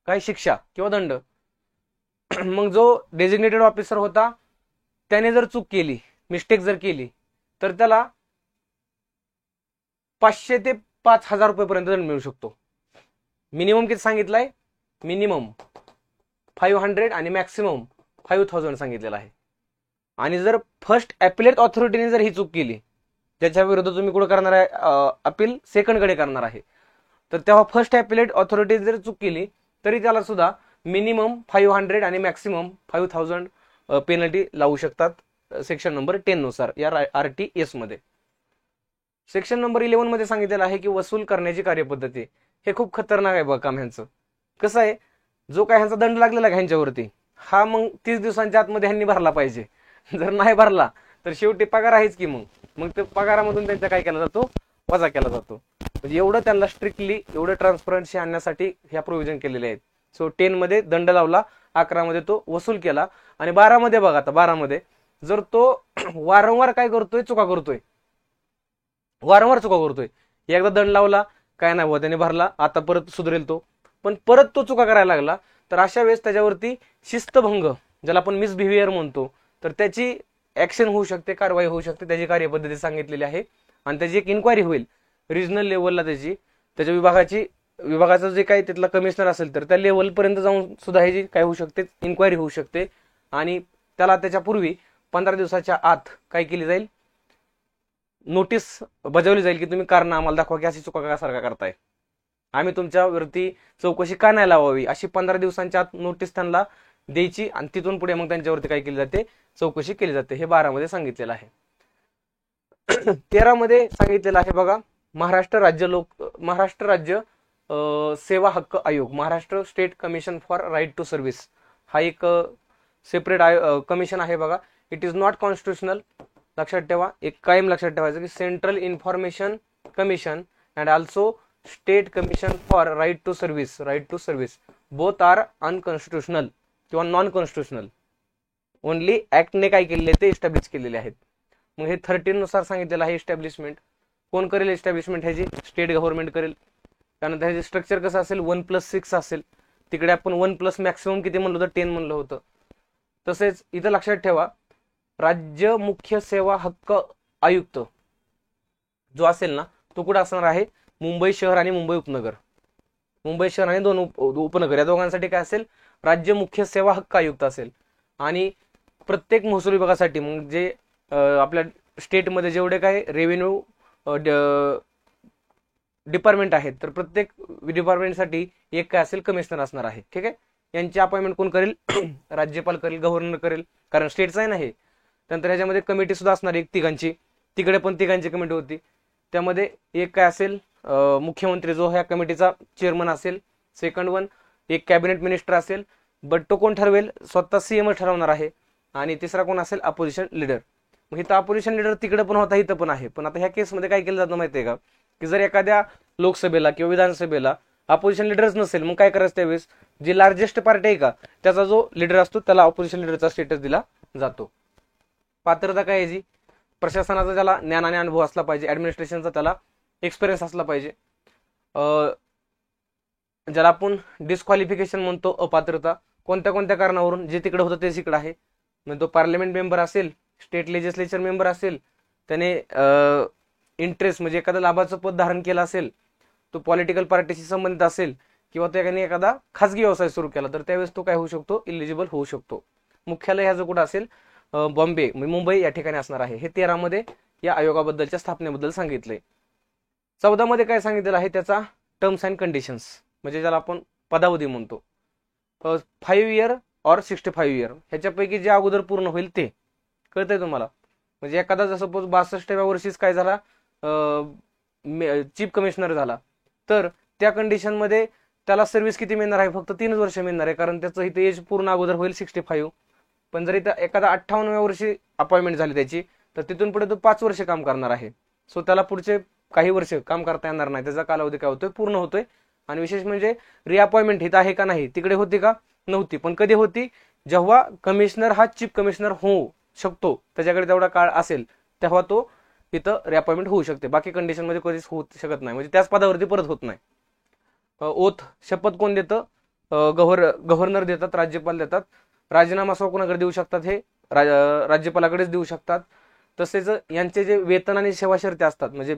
काय शिक्षा किंवा दंड. मग जो डेझिग्नेटेड ऑफिसर होता त्याने जर चूक केली, मिस्टेक जर केली, तर त्याला 500 ते 5000 रुपयेपर्यंत दंड मिळू शकतो. मिनिमम किती सांगितलंय, मिनिमम 500 आणि मॅक्सिमम 5000 सांगितलेलं आहे. आणि जर फर्स्ट ॲपिलेट ऑथॉरिटीने जर ही चूक केली, ज्याच्या विरुद्ध तुम्ही कुठं करणार आहे अपील, सेकंड कडे करणार आहे, तर तेव्हा फर्स्ट ॲपिलेट ऑथॉरिटी जर चूक केली तरी त्याला सुद्धा मिनिमम 500 आणि मॅक्सिमम 5000 पेनल्टी लावू शकतात, सेक्शन नंबर 10 नुसार या RTS मध्ये. सेक्शन नंबर 11 मध्ये सांगितलेलं आहे की वसूल करण्याची कार्यपद्धती. हे खूप खतरनाक आहे बघा काम ह्यांचं. कसं आहे, जो काय ह्यांचा दंड लागलेला आहे ह्यांच्यावरती, हा मग 30 दिवसांच्या आतमध्ये ह्यांनी भरला पाहिजे. जर नाही भरला तर शेवटी पगार आहेच की, मग ते पगारामधून त्यांचा काय केला जातो, वजा केला जातो. म्हणजे एवढं त्यांना स्ट्रिक्टली, एवढं ट्रान्सपरन्सी आणण्यासाठी ह्या प्रोव्हिजन केलेले आहेत. सो 10 मध्ये दंड लावला, 11 मध्ये तो वसूल केला, आणि 12 मध्ये बघा, आता 12 मध्ये जर तो वारंवार काय करतोय, चुका करतोय, एकदा दंड लावला, काय नाही बुवा त्याने भरला, आता परत सुधरेल तो, पण परत तो चुका करायला लागला, तर अशा वेळेस त्याच्यावरती शिस्तभंग, ज्याला आपण मिसबिहेवियर म्हणतो, तर त्याची ऍक्शन होऊ शकते, कारवाई होऊ शकते. त्याची कार्यपद्धती सांगितलेली आहे, आणि त्याची एक इन्क्वायरी होईल रिजनल लेवलला, त्याच्या विभागाचं जे काही तिथला कमिशनर असेल तर त्या लेवलपर्यंत जाऊन सुद्धा ह्याची काय होऊ शकते, इन्क्वायरी होऊ शकते. आणि त्याला त्याच्यापूर्वी 15 दिवसाच्या आत काय केली जाईल, नोटीस बजावली जाईल की तुम्ही कारण आम्हाला दाखवा की अशी चुका कशासारखा करताय, आम्ही तुमच्यावरती चौकशी का नाही लावावी, अशी 15 दिवसांच्या आत नोटीस त्यांना द्यायची, आणि तिथून पुढे मग त्यांच्यावरती काय केली जाते, चौकशी केली जाते. हे 12 मध्ये सांगितलेलं आहे. 13 मध्ये सांगितलेलं आहे बघा, महाराष्ट्र राज्य सेवा हक्क आयोग, Maharashtra state commission for right to service, हा एक सेपरेट कमिशन आहे बघा. It is not constitutional. लक्षात ठेवा, एक कायम लक्षात ठेवायचं की central information commission and also state commission for right to service both are unconstitutional किंवा नॉन कॉन्स्टिट्युशनल. ओनली ऍक्टने काय केलेले ते इस्टॅब्लिश केलेले आहेत. मग हे 13 नुसार सांगितलेलं आहे. इस्टॅब्लिशमेंट कोण करेल, इस्टॅब्लिशमेंट ह्याची स्टेट गव्हर्नमेंट करेल. त्यानंतर ह्याचे स्ट्रक्चर कसं असेल, 1+6 असेल. तिकडे आपण 1+ मॅक्सिमम किती म्हणलं होतं, 10 म्हणलं होतं. तसेच इथं लक्षात ठेवा, राज्य मुख्य सेवा हक्क आयुक्त जो असेल ना, तो कुठं असणार आहे, मुंबई शहर आणि मुंबई उपनगर. मुंबई शहर आणि 2 उपनगर या दोघांसाठी काय असेल, राज्य मुख्य सेवा हक्क आयुक्त असेल. आणि प्रत्येक महसूल विभागासाठी, मग जे आपल्या स्टेटमध्ये जेवढे काय रेव्हेन्यू डिपार्टमेंट आहेत, तर प्रत्येक डिपार्टमेंटसाठी एक काय असेल, कमिशनर असणार आहे. ठीक आहे, यांची अपॉइंटमेंट कोण करेल, राज्यपाल करेल, गव्हर्नर करेल, कारण स्टेटचं आहे ना हे. नंतर ह्याच्यामध्ये कमिटी सुद्धा असणार एक तिघांची, तिकडे पण तिघांची कमिटी होती. त्यामध्ये एक काय असेल, मुख्यमंत्री जो ह्या कमिटीचा चेअरमन असेल. सेकंड वन एक कॅबिनेट मिनिस्टर असेल, बट तो कोण ठरवेल, स्वतः सीएम ठरवणार आहे. आणि तिसरा कोण असेल, अपोजिशन लीडर. मग इथं अपोजिशन लीडर तिकडे पण होता, इथं पण आहे. पण आता ह्या केसमध्ये काय केलं जातं माहितीये का, की जर एखाद्या लोकसभेला किंवा विधानसभेला अपोजिशन लीडरच नसेल, मग काय करायचं, त्यावेळेस जी लार्जेस्ट पार्टी आहे का त्याचा जो लीडर असतो त्याला अपोजिशन लीडरचा स्टेटस दिला जातो. पात्रता काय याची, प्रशासनाचा त्याला ज्ञान आणि अनुभव असला पाहिजे, ऍडमिनिस्ट्रेशनचा त्याला एक्सपिरियन्स असला पाहिजे. ज्याला आपण डिस्क्वालिफिकेशन म्हणतो, अपात्रता, कोणत्या कोणत्या कारणावरून, जे तिकडे होतं तेच इकडे आहे. म्हणजे तो पार्लमेंट मेंबर असेल, स्टेट लेजिस्लेचर मेंबर असेल, त्याने इंटरेस्ट म्हणजे एखादं लाभाचं पद धारण केलं असेल, तो पॉलिटिकल पार्टीशी संबंधित असेल, किंवा त्याने एखादा खासगी व्यवसाय सुरू केला, तर त्यावेळेस तो काय होऊ शकतो, इलिजिबल होऊ शकतो. मुख्यालय ह्याचं कुठं असेल, बॉम्बे मुंबई या ठिकाणी असणार आहे. हे 13 मध्ये या आयोगाबद्दलच्या स्थापनेबद्दल सांगितलंय. 14 मध्ये काय सांगितलेलं आहे, त्याचा टर्म्स अँड कंडिशन्स, म्हणजे ज्याला आपण पदावधी म्हणतो. 5 इयर और 65 इयर, ह्याच्यापैकी जे अगोदर पूर्ण होईल ते. कळतंय तुम्हाला? म्हणजे एखादा जसं सपोज 62व्या वर्षीच काय झाला, चीफ कमिशनर झाला, तर त्या कंडिशन मध्ये त्याला सर्व्हिस किती मिळणार आहे, फक्त 3 वर्ष मिळणार आहे, कारण त्याचं इथे एज पूर्ण अगोदर होईल 65. पण जर इथं एखादा 58व्या वर्षी अपॉइंटमेंट झाली त्याची, तर तिथून पुढे तो 5 वर्ष काम करणार आहे. सो त्याला पुढचे काही वर्ष काम करता येणार नाही, त्याचा कालावधी काय होतोय, पूर्ण होतोय. आणि विशेष म्हणजे रिअपॉइंटमेंट हित आहे का नाही, तिकडे होती का, नव्हती. पण कधी होती, जेव्हा कमिशनर हा चीफ कमिशनर होऊ शकतो, त्याच्याकडे तेवढा काळ असेल, तेव्हा तो इथं रिअपॉइंटमेंट होऊ शकते. बाकी कंडिशन मध्ये कधीच होऊ शकत नाही, म्हणजे त्याच पदावरती परत होत नाही. ओथ, शपथ कोण देतं, गव्हर्नर देतात, राज्यपाल देतात. राजीनामा कोणाकडे देऊ शकतात, हे राज्यपालाकडेच देऊ शकतात. तसेच यांचे जे वेतन आणि सेवा शर्ती असतात, म्हणजे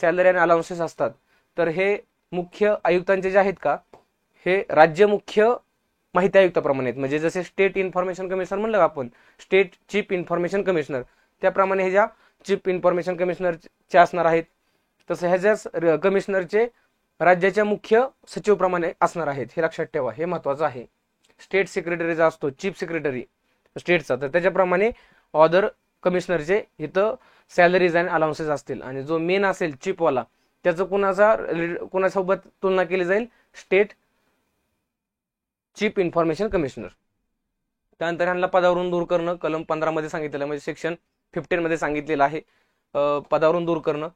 सॅलरी आणि अलाउन्सेस असतात, तर हे मुख्य आयुक्तांचे जे आहेत का, हे राज्य मुख्य माहिती आयुक्ताप्रमाणे आहेत. म्हणजे जसे स्टेट इन्फॉर्मेशन कमिशनर म्हणलं आपण, स्टेट चीफ इन्फॉर्मेशन कमिशनर, त्याप्रमाणे हे ज्या चीफ इन्फॉर्मेशन कमिशनरचे असणार आहेत, तसं ह्याच्याच कमिशनरचे राज्याच्या मुख्य सचिवप्रमाणे असणार आहेत. हे लक्षात ठेवा, हे महत्वाचं आहे. स्टेट सेक्रेटरीचा असतो चीफ सेक्रेटरी स्टेटचा, तर त्याच्याप्रमाणे ऑदर कमिशनरचे इथं सॅलरीज आणि अलाउन्सेस असतील. आणि जो मेन असेल चीफवाला, त्याचं कुणासोबत तुलना केली जाईल, स्टेट चीफ इन्फॉर्मेशन कमिशनर. त्यानंतर ह्यांना पदावरून दूर करणं, कलम 15 मध्ये सांगितलेलं, म्हणजे सेक्शन 15 मध्ये सांगितलेलं आहे पदावरून दूर करणं.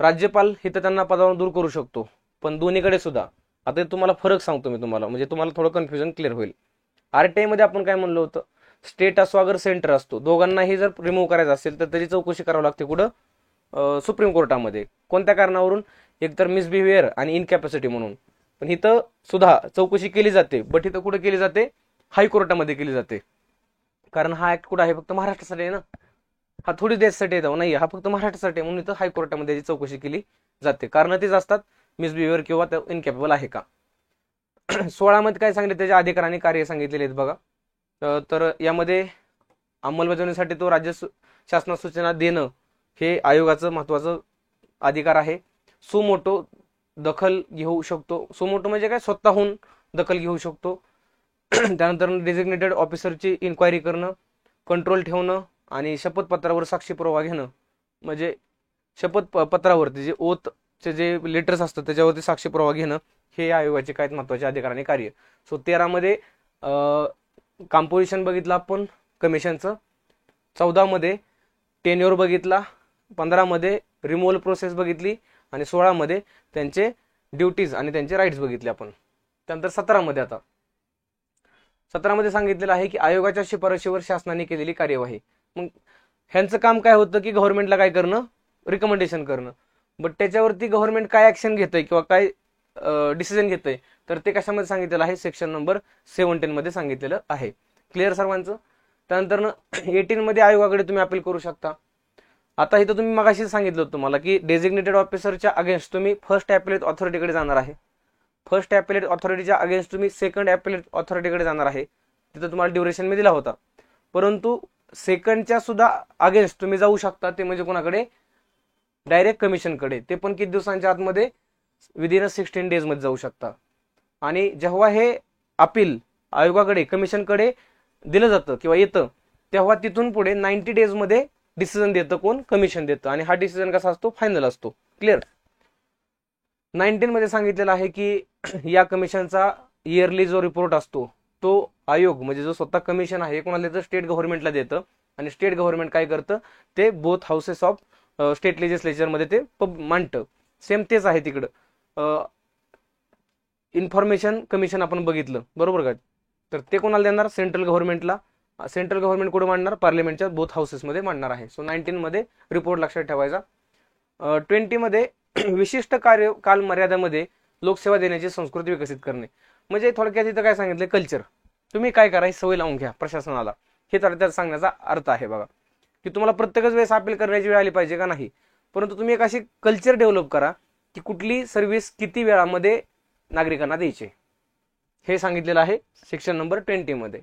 राज्यपाल इथं त्यांना पदावरून दूर करू शकतो, पण दोन्हीकडे सुद्धा. आता तुम्हाला फरक सांगतो मी तुम्हाला, म्हणजे तुम्हाला थोडं कन्फ्युजन क्लिअर होईल. आरटीआय मध्ये आपण काय म्हणलं होतं, स्टेट असो अगर सेंटर असतो, दोघांनाही जर रिमूव्ह करायचं असेल तर त्याची चौकशी करावी लागते. कुठं, सुप्रीम कोर्टामध्ये. कोणत्या कारणावरून, एकतर मिसबिहेवियर आणि इनकॅपॅसिटी म्हणून. पण इथं सुद्धा चौकशी केली जाते, बट इथं कुठे केली जाते, हायकोर्टामध्ये केली जाते. कारण हा ऍक्ट कुठं आहे, फक्त महाराष्ट्रासाठी आहे ना, हा थोडी देशासाठी येतो नाही, हा फक्त महाराष्ट्रासाठी आहे. म्हणून इथं हायकोर्टामध्ये याची चौकशी केली जाते. कारण तेच असतात, मिसबिहेवियर किंवा इनकॅपेबल आहे का. 16 मध्ये काय सांगितले, त्याचे अधिकार आणि कार्य सांगितलेले आहेत बघा. तर यामध्ये अंमलबजावणीसाठी तो राज्य शासनास सूचना देणं, हे आयोगाचं महत्वाचं अधिकार आहे. सुमोटो दखल घेऊ शकतो. सुमोटो म्हणजे काय, स्वतःहून दखल घेऊ शकतो. त्यानंतर डेझिग्नेटेड ऑफिसरची इन्क्वायरी करणं, कंट्रोल ठेवणं, आणि शपथपत्रावर साक्षी पुरावा घेणं. म्हणजे शपथ पत्रावरती जे ओथचे जे लेटर्स असतात त्याच्यावरती साक्षी पुरावा घेणं, हे आयोगाचे काय महत्वाचे अधिकार आणि कार्य. सो 13 मध्ये कंपोजिशन बघितलं आपण कमिशनचं, 14 मध्ये टेन्युअर बघितला, 15 मध्ये रिमूव्हल प्रोसेस बघितली, आणि 16 मध्ये त्यांचे ड्युटीज आणि त्यांचे राईट्स बघितले आपण. त्यानंतर 17 मध्ये, आता 17 मध्ये सांगितलेलं आहे की आयोगाच्या शिफारशीवर शासनाने केलेली कार्यवाही. मग ह्यांचं काम काय होतं की गव्हर्नमेंटला काय करणं, रिकमेंडेशन करणं. बट त्याच्यावरती गव्हर्नमेंट काय ऍक्शन घेतंय किंवा काय डिसिजन घेतंय, तर ते कशामध्ये सांगितलेलं आहे, सेक्शन नंबर 17 मध्ये सांगितलेलं आहे. क्लिअर सर्वांचं. त्यानंतर 18 मध्ये आयोगाकडे तुम्ही अपील करू शकता. आता इथं तुम्ही मगाशी सांगितलं होतं तुम्हाला की डेझिग्नेटेड ऑफिसरच्या अगेन्स्ट तुम्ही फर्स्ट ॲपिलेट ऑथॉरिटीकडे जाणार आहे. फर्स्ट ॲपिलेट ऑथॉरिटीच्या अगेन्स्ट तुम्ही सेकंड ॲपिलेट ऑथॉरिटीकडे जाणार आहे. तिथं तुम्हाला ड्युरेशन मी दिला होता. परंतु सेकंडच्या सुद्धा अगेन्स्ट तुम्ही जाऊ शकता, ते म्हणजे कोणाकडे, डायरेक्ट कमिशनकडे. ते पण किती दिवसांच्या आतमध्ये, विदिन 16 डेज मध्ये जाऊ शकता. आणि जेव्हा हे अपील आयोगाकडे कमिशनकडे दिलं जातं किंवा येतं, तेव्हा तिथून पुढे 90 डेज मध्ये डिसिजन देतं कोण, कमिशन देतं. आणि हा डिसिजन कसा असतो, फायनल असतो. क्लिअर. 19 मध्ये सांगितलेलं आहे की या कमिशनचा इयरली जो रिपोर्ट असतो, तो आयोग म्हणजे जो स्वतः कमिशन आहे, कोणाला देतं, स्टेट गव्हर्नमेंटला देतं. आणि स्टेट गव्हर्नमेंट काय करतं, ते both houses of state legislature मध्ये ते मांडतं. सेम तेच आहे तिकडं. इन्फॉर्मेशन कमिशन आपण बघितलं, बरोबर का, तर ते कोणाला देणार, सेंट्रल गव्हर्नमेंटला. सेंट्रल गव्हर्नमेंट कुठे मांडणार, पार्लमेंटच्या बोथ हाऊसेसमध्ये मांडणार आहे. सो 19 मध्ये रिपोर्ट लक्षात ठेवायचा. 20 मध्ये विशिष्ट कार्यकाल मर्यादेमध्ये लोकसेवा देण्याची संस्कृती विकसित करणे. म्हणजे थोडक्यात इथं काय सांगितलं, कल्चर. तुम्ही काय करा, ही सवय लावून घ्या प्रशासनाला. हे तर त्यात सांगण्याचा अर्थ आहे बघा, की तुम्हाला प्रत्येकच वेळेस अपील करण्याची वेळ आली पाहिजे का नाही, परंतु तुम्ही एक अशी कल्चर डेव्हलप करा की कुठली सर्व्हिस किती वेळामध्ये नागरिकांना द्यायची. हे सांगितलेलं आहे सेक्शन नंबर 20 मध्ये.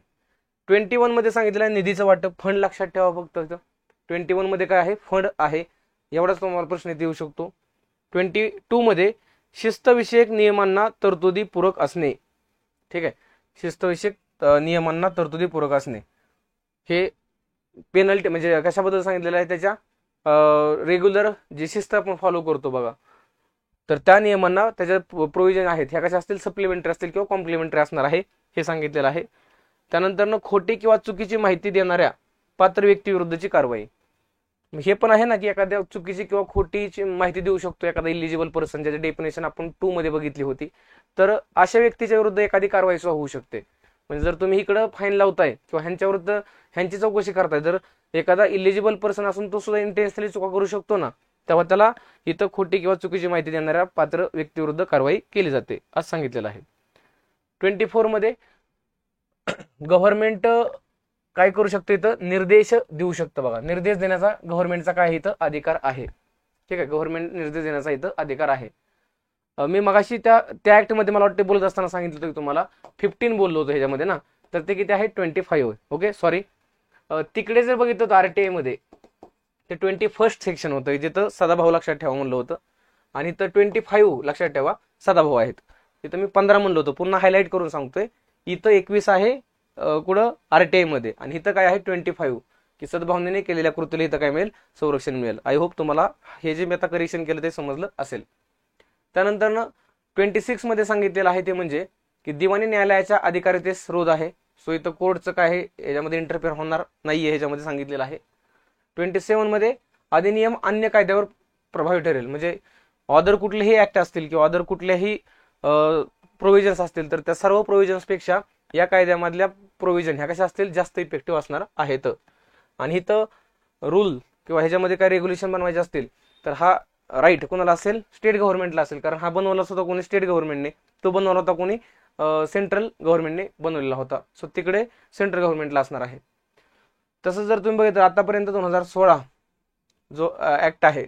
21 मध्ये सांगितलेलं आहे निधीचं वाटप. फंड लक्षात ठेवा फक्त. 21 मध्ये काय आहे, फंड आहे. एवढाच तुम्हाला प्रश्न इथे येऊ शकतो. 22 मध्ये शिस्तविषयक नियमांना तरतुदी पूरक असणे. ठीक आहे, शिस्तविषयक नियमांना तरतुदी पूरक असणे. हे पेनल्टी म्हणजे कशाबद्दल सांगितलेलं आहे, त्याच्या रेग्युलर जी शिस्त आपण फॉलो करतो बघा, तर त्या नियमांना त्याच्या प्रोव्हिजन आहेत, ह्या कशा असतील, सप्लिमेंटरी असतील किंवा कॉम्प्लिमेंटरी असणार आहे, हे सांगितलेलं आहे. त्यानंतर खोटी किंवा चुकीची माहिती देणाऱ्या पात्र व्यक्तीविरुद्धची कारवाई. हे पण आहे ना, की एखाद्या चुकीची किंवा खोटीची माहिती देऊ शकतो एखादा इलिजिबल पर्सन, ज्याची डेफिनेशन आपण 2 मध्ये बघितली होती. तर अशा व्यक्तीच्या विरुद्ध एखादी कारवाई सुद्धा होऊ शकते. म्हणजे जर तुम्ही इकडं फाईन लावताय किंवा ह्यांच्या विरुद्ध ह्यांची चौकशी करताय, जर एखादा इलिजिबल पर्सन असून तो सुद्धा इंटेन्शनली चुका करू शकतो ना, तेव्हा त्याला इथं खोटी किंवा चुकीची माहिती देणाऱ्या पात्र व्यक्तीविरुद्ध कारवाई केली जाते असं सांगितलेलं आहे. 24 मध्ये गव्हर्नमेंट काय करू शकतं, इथं निर्देश देऊ शकतं बघा. निर्देश देण्याचा गव्हर्नमेंटचा काय इथं अधिकार आहे. ठीक आहे, गव्हर्नमेंट निर्देश देण्याचा इथं अधिकार आहे. मी मगाशी त्या ऍक्ट मध्ये मला वाटतं बोलत असताना सांगितलं होतं की तुम्हाला 15 बोललो होतो ह्याच्यामध्ये ना, तर ते किती आहे 25. ओके सॉरी, तिकडे जर बघितलं तर आरटीआय मध्ये ते 21 सेक्शन होतं, जिथं सदाभाऊ लक्षात ठेवा म्हणलं होतं, आणि इथं 25 लक्षात ठेवा सदाभाऊ आहेत. तिथं मी 15 म्हणलं होतं, पुन्हा हायलाईट करून सांगतोय. इथं 21 आहे कुठं आरटीआय मध्ये, आणि इथं काय आहे 25, की सद्भावनेने केलेल्या कृतीला इथं काय मिळेल, संरक्षण मिळेल. आय होप तुम्हाला हे जे मी आता करेक्शन केलं ते समजलं असेल. त्यानंतर 26 मध्ये सांगितलेलं आहे ते म्हणजे की दिवाणी न्यायालयाच्या अधिकारितेस रोध आहे. सो इथं कोर्टचं काय आहे, याच्यामध्ये इंटरफेअर होणार नाहीये, ह्याच्यामध्ये सांगितलेलं आहे. 27 मध्ये अधिनियम अन्य कायद्यावर प्रभावी ठरेल. म्हणजे ऑदर कुठलेही ऍक्ट असतील किंवा ऑदर कुठल्याही प्रोव्हिजन्स असतील, तर त्या सर्व प्रोव्हिजन्स पेक्षा या कायद्यामधल्या प्रोव्हिजन ह्या कशा असतील, जास्त इफेक्टिव्ह असणार आहेत. आणि इथं रूल किंवा ह्याच्यामध्ये काय रेग्युलेशन बनवायचे असतील, तर हा राईट कोणाला असेल, स्टेट गव्हर्नमेंटला असेल. कारण हा बनवला सुद्धा कोणी स्टेट गव्हर्नमेंटने, तो बनवला होता कोणी सेंट्रल गव्हर्नमेंटने बनवलेला होता. सो तिकडे सेंट्रल गव्हर्नमेंटला असणार आहे. तसंच जर तुम्ही बघितलं आतापर्यंत 2016 जो ऍक्ट आहे,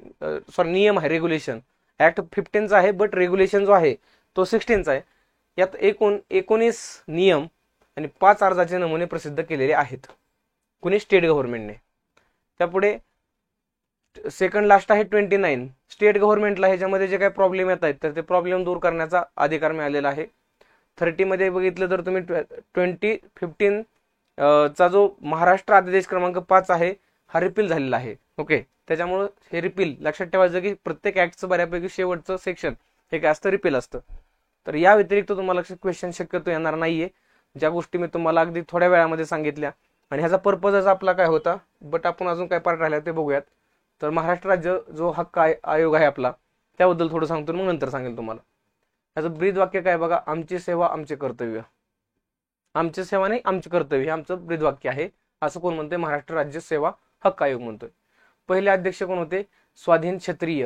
सॉरी नियम आहे, रेग्युलेशन ऍक्ट 15चा आहे, बट रेग्युलेशन जो आहे तो 16चा आहे. यात 19 नियम आणि 5 अर्जाचे नमुने प्रसिद्ध केलेले आहेत कुणी, स्टेट गव्हर्नमेंटने. त्यापुढे सेकंड लास्ट आहे 29, स्टेट गव्हर्नमेंटला ह्याच्यामध्ये जे काही प्रॉब्लेम येत आहेत तर ते प्रॉब्लेम दूर करण्याचा अधिकार मिळालेला आहे. 30 मध्ये बघितलं तर तुम्ही 2015 चा जो महाराष्ट्र अध्यादेश क्रमांक 5 आहे हा रिपील झालेला आहे. ओके, त्याच्यामुळे हे रिपील लक्षात ठेवायचं की प्रत्येक ऍक्टचं बऱ्यापैकी शेवटचं सेक्शन हे काय असतं, रिपील असतं. तर या व्यतिरिक्त तुम्हाला क्वेश्चन शक्यतो येणार नाहीये, ज्या गोष्टी मी तुम्हाला अगदी थोड्या वेळामध्ये सांगितल्या. आणि ह्याचा पर्पजच आपला काय होता, बट आपण अजून काय पार्ट राहिला ते बघूयात. तर महाराष्ट्र राज्य जो हक्क आयोग आहे आपला, त्याबद्दल थोडं सांगतो, मग नंतर सांगेल तुम्हाला. याचं ब्रीद वाक्य काय बघा, आमची सेवा आमचे कर्तव्य. आमची सेवा नाही आमचे कर्तव्य, हे आमचं ब्रीद वाक्य आहे. असं कोण म्हणतोय, महाराष्ट्र राज्य सेवा हक्क आयोग म्हणतोय. पहिले अध्यक्ष कोण होते, स्वाधीन क्षत्रिय,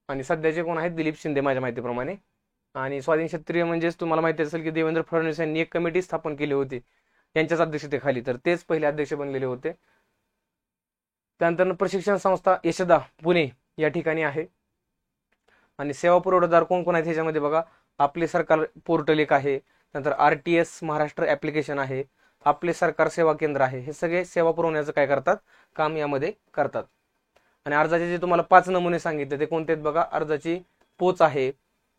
आणि सध्याचे कोण आहेत, दिलीप शिंदे माझ्या माहितीप्रमाणे. आणि स्वाधीन क्षत्रिय म्हणजेच तुम्हाला माहिती असेल की देवेंद्र फडणवीस यांनी एक कमिटी स्थापन केली होती यांच्याच अध्यक्षतेखाली, तर तेच पहिले अध्यक्ष बनलेले होते. त्यानंतर प्रशिक्षण संस्था यशदा पुणे या ठिकाणी आहे. आणि सेवा पुरवठादार कोण कोण आहेत ह्याच्यामध्ये बघा, आपले सरकार पोर्टल एक आहे, नंतर RTS महाराष्ट्र ऍप्लिकेशन आहे, आपले सरकार सेवा केंद्र आहे. हे सगळे सेवा पुरवण्याचं काय करतात, काम यामध्ये करतात. आणि अर्जाचे जे तुम्हाला 5 नमुने सांगितले ते कोणते आहेत बघा, अर्जाची पोच आहे.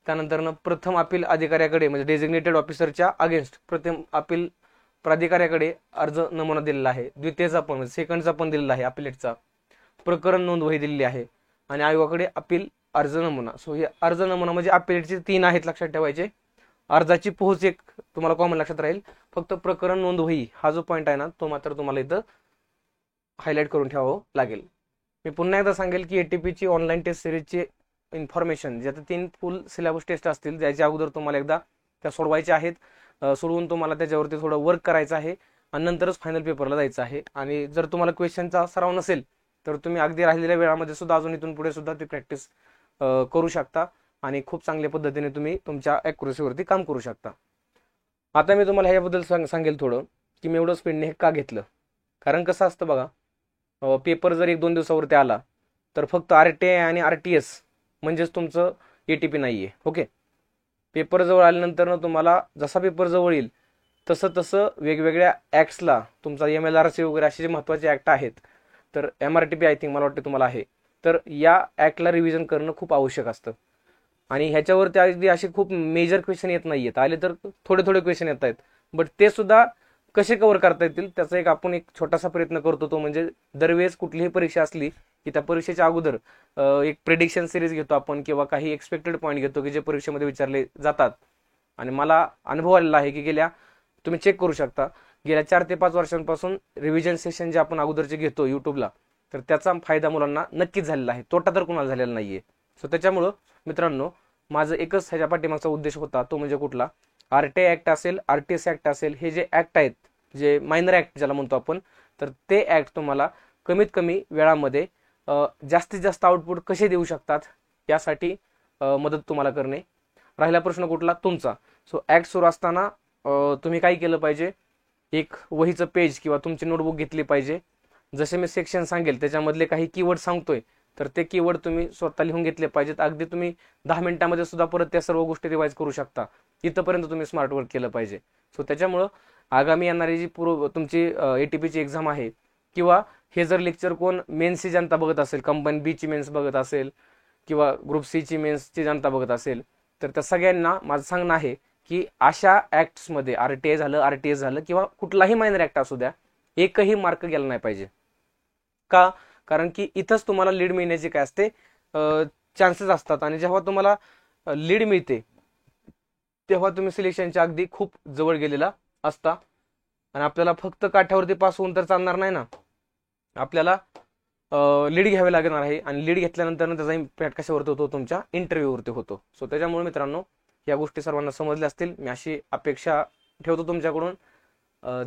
त्यानंतर प्रथम अपील अधिकाऱ्याकडे म्हणजे डेझिग्नेटेड ऑफिसरच्या अगेन्स्ट प्रथम अपील प्राधिकाऱ्याकडे अर्ज नमुना दिलेला आहे. द्वितीयचा पण म्हणजे सेकंडचा पण दिलेला आहे, अपिलेटचा प्रकरण नोंद वही दिलेली आहे. आणि आयोगाकडे अपील अर्ज नमुना. सो हे अर्ज नमुना म्हणजे अपिलेटचे 3 आहेत, लक्षात ठेवायचे. अर्जाची पोहोच एक तुम्हाला कॉमन लक्षात राहील. फक्त प्रकरण नोंद वही हा जो पॉईंट आहे ना, तो मात्र तुम्हाला इथं हायलाइट करून ठेवावं लागेल. मी पुन्हा एकदा सांगेल की ATPची ऑनलाईन टेस्ट सिरीजची इन्फॉर्मेशन, ज्यात 3 फुल सिलेबस टेस्ट असतील, ज्याच्या अगोदर तुम्हाला एकदा त्या सोडवायच्या आहेत. सोडवून तुम्हाला त्याच्यावरती थोडं वर्क करायचं आहे आणि नंतरच फायनल पेपरला जायचं आहे. आणि जर तुम्हाला क्वेश्चनचा सराव नसेल तर तुम्ही अगदी राहिलेल्या वेळामध्ये सुद्धा अजून इथून पुढे सुद्धा ती प्रॅक्टिस करू शकता आणि खूप चांगल्या पद्धतीने तुम्ही तुमच्या ॲक्युरसीवरती काम करू शकता. आता मी तुम्हाला ह्याबद्दल सांगेल थोडं की मी एवढं स्पीडने हे का घेतलं. कारण कसं असतं बघा, पेपर जर 1-2 दिवसावरती आला तर फक्त RTI आणि RTS म्हणजेच तुमचं ATP नाही आहे. ओके, पेपर जवळ आल्यानंतर तुम्हाला जसा पेपर जवळ येईल तसं तसं वेगवेगळ्या ॲक्ट्सला तुमचा MLRC वगैरे असे जे महत्त्वाचे ॲक्ट आहेत, तर MRTP आय थिंक मला वाटते तुम्हाला आहे, तर या ॲक्टला रिव्हिजन करणं खूप आवश्यक असतं. आणि ह्याच्यावरती अगदी असे खूप मेजर क्वेश्चन येत नाहीयेत, आले तर थोडे थोडे क्वेश्चन येत आहेत, बट ते सुद्धा कसे कव्हर करता येतील त्याचा आपण एक छोटासा प्रयत्न करतो. तो म्हणजे दरवेळेस कुठलीही परीक्षा असली की त्या परीक्षेच्या अगोदर एक प्रेडिक्शन सिरीज घेतो आपण किंवा काही एक्सपेक्टेड पॉईंट घेतो की जे परीक्षेमध्ये विचारले जातात. आणि मला अनुभव आलेला आहे की तुम्ही चेक करू शकता, गेल्या 4 ते 5 वर्षांपासून रिव्हिजन सेशन जे आपण अगोदरचे घेतो युट्यूबला, तर त्याचा फायदा मुलांना नक्कीच झालेला आहे, तोटा तर कुणाला झालेला नाहीये. सो त्याच्यामुळं मित्रांनो, माझं एकच ह्याच्या पाठीमागचा उद्देश होता, तो म्हणजे कुठला, RTI ऍक्ट असेल, RTS ऍक्ट असेल, हे जे ऍक्ट आहेत, जे मायनर ऍक्ट ज्याला म्हणतो आपण, तर ते ऍक्ट तुम्हाला कमीत कमी वेळामध्ये जास्तीत जास्त आउटपुट कसे देऊ शकतात यासाठी मदत तुम्हाला करणे. राहिला प्रश्न कुठला, तुमचा. सो ऍक्ट सुरू असताना तुम्ही काय केलं पाहिजे, एक वहीचं पेज किंवा तुमची नोटबुक घेतली पाहिजे. जसे मी सेक्शन सांगेल त्याच्यामधले काही कीवर्ड सांगतोय, तर ते कीवर्ड तुम्ही स्वतः लिहून घेतले पाहिजेत. अगदी तुम्ही 10 मिनिटांमध्ये सुद्धा परत त्या सर्व गोष्टी रिवाइज करू शकता. इथंपर्यंत तुम्ही स्मार्ट वर्क केलं पाहिजे. सो त्याच्यामुळं आगामी येणारी जी तुमची ATPची एक्झाम आहे, किंवा हे जर लेक्चर कोण मेन्सची जनता बघत असेल, कंबाईन Bची मेन्स बघत असेल किंवा ग्रुप Cची मेन्सची जनता बघत असेल, तर त्या सगळ्यांना माझं सांगणं आहे की अशा ऍक्ट्समध्ये RTI झालं, RTS झालं किंवा कुठलाही मायनर ऍक्ट असू द्या, एकही मार्क गेला नाही पाहिजे. का? कारण की इथंच तुम्हाला लीड मिळण्याचे काय असते चान्सेस असतात. आणि जेव्हा तुम्हाला लीड मिळते तेव्हा तुम्ही सिलेक्शनच्या अगदी खूप जवळ गेलेला असता. आणि आपल्याला फक्त काठ्यावरती पास होऊन तर चालणार नाही ना, आपल्याला लीड घ्यावे लागणार आहे. आणि लीड घेतल्यानंतर त्याचा इम्पॅक्ट कशावरती होतो, तुमच्या इंटरव्ह्यूवरती होतो. सो त्याच्यामुळे मित्रांनो, या गोष्टी सर्वांना समजल्या असतील, मी अशी अपेक्षा ठेवतो तुमच्याकडून.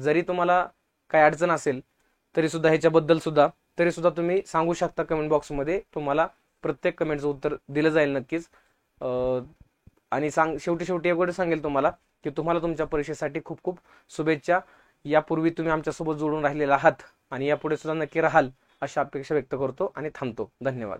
जरी तुम्हाला काही अडचण असेल तरी सुद्धा ह्याच्याबद्दल सुद्धा तुम्ही सांगू शकता कमेंट बॉक्समध्ये. तुम्हाला प्रत्येक कमेंटचं उत्तर दिलं जाईल नक्कीच. आणि शेवटी एवढं सांगेल तुम्हाला की तुम्हाला तुमच्या परीक्षेसाठी खूप खूप शुभेच्छा. यापूर्वी तुम्ही आमच्यासोबत जोडून राहिलेला आहात आणि यापुढे सुद्धा नक्की राहाल अशी अपेक्षा व्यक्त करतो आणि थांबतो. धन्यवाद.